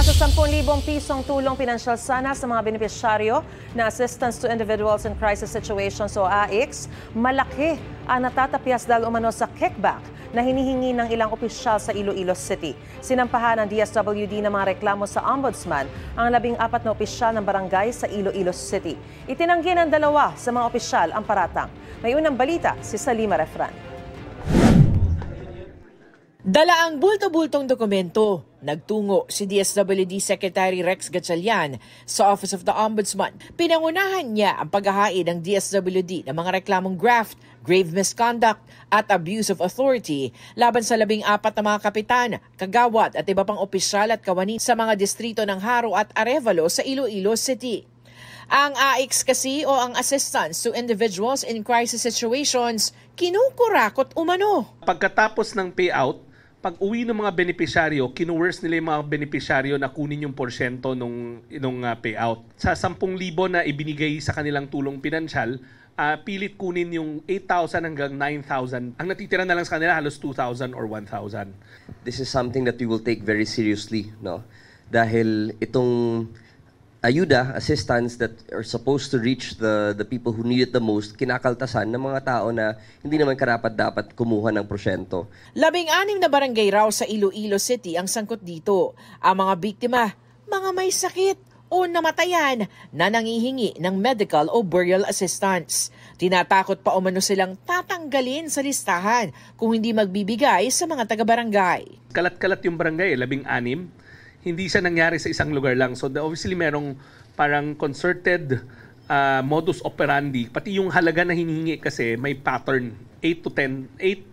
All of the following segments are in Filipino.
Nasa 10,000 pisong tulong pinansyal sana sa mga benepisyaryo na Assistance to Individuals in Crisis Situations o AICS. Malaki ang natatapyas dahil umano sa kickback na hinihingi ng ilang opisyal sa Iloilo City. Sinampahan ng DSWD ng mga reklamo sa Ombudsman ang 14 na opisyal ng barangay sa Iloilo City. Itinanggi ng 2 sa mga opisyal ang paratang. May unang balita si Salima Refran. Dala ang bulto-bultong dokumento. Nagtungo si DSWD Secretary Rex Gatchalian sa Office of the Ombudsman. Pinangunahan niya ang paghahain ng DSWD ng mga reklamong graft, grave misconduct at abuse of authority laban sa 14 na mga kapitan, kagawad at iba pang opisyal at kawani sa mga distrito ng Haro at Arevalo sa Iloilo City. Ang AICS kasi o ang Assistance to Individuals in Crisis Situations, kinukurakot umano. Pagkatapos ng payout, pag uwi ng mga benepisyaryo, kinuwers nila yung mga benepisyaryo na kunin yung porsyento nung payout. Sa 10,000 na ibinigay sa kanilang tulong pinansyal, pilit kunin yung 8,000 hanggang 9,000. Ang natitira na lang sa kanila halos 2,000 or 1,000. This is something that we will take very seriously, no? Dahil itong ayuda, assistance that are supposed to reach the people who need it the most, kinakaltasan ng mga tao na hindi naman karapat-dapat kumuha ng porsyento. 16 na barangay raw sa Iloilo City ang sangkot dito. Ang mga biktima, mga may sakit o namatayan na nangihingi ng medical o burial assistance. Tinatakot pa umano silang tatanggalin sa listahan kung hindi magbibigay sa mga taga-barangay. Kalat-kalat yung barangay, 16. Hindi siya nangyari sa isang lugar lang. So obviously merong parang concerted modus operandi. Pati yung halaga na hinihingi kasi may pattern, 8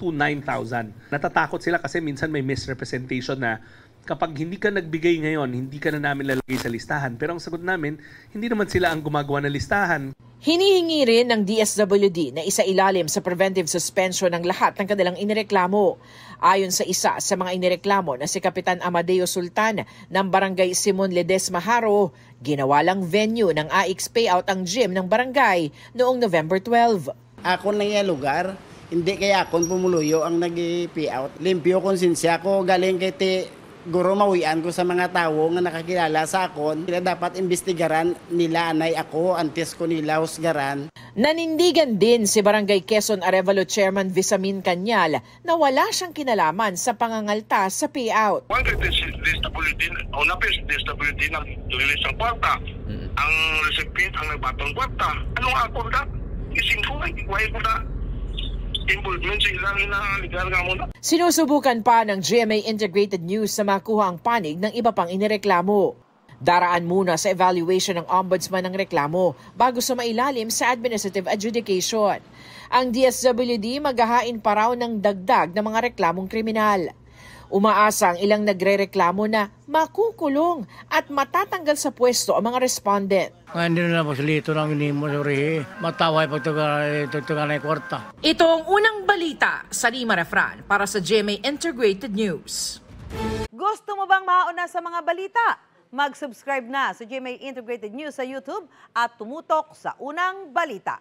to 9,000. Natatakot sila kasi minsan may misrepresentation na kapag hindi ka nagbigay ngayon, hindi ka na namin lalagay sa listahan. Pero ang sagot namin, hindi naman sila ang gumagawa ng listahan. Hinihingi rin ng DSWD na isailalim sa preventive suspension ng lahat ng kanilang inireklamo. Ayon sa isa sa mga inireklamo na si Kapitan Amadeo Sultan ng Barangay Simon Ledesma Haro, ginawa lang venue ng AICS payout ang gym ng barangay noong November 12. Ako na yung lugar, hindi kaya akong pumuluyo ang nag-payout. Limpyo konsensya ko, galing kay Guro mawian ko sa mga tao nga nakakilala sa akon. Dapat imbestigaran nila anay ako, antes ko nila husgaran. Nanindigan din si Barangay Quezon Arevalo Chairman Visamin Cañal na wala siyang kinalaman sa pangangalta sa payout. DSWD, una pa DSWD ng release ng kwarta. Ang recipient ang nagbatong kwarta. Anong akon na? Ising ko, iway ko na. Involvement sa ilang legal nga muna. Sinusubukan pa ng GMA Integrated News na makuha ang panig ng iba pang inireklamo. Daraan muna sa evaluation ng Ombudsman ng reklamo bago sumailalim sa administrative adjudication. Ang DSWD maghahain pa raw ng dagdag ng mga reklamong kriminal. Umaasa ang ilang nagrereklamo na makukulong at matatanggal sa pwesto ang mga respondent. Hindi na po silito ng inimo surihi. Mataway pagtugan ng kwarta. Ito ang unang balita sa Salima Refran para sa GMA Integrated News. Gusto mo bang mauna sa mga balita? Mag-subscribe na sa GMA Integrated News sa YouTube at tumutok sa unang balita.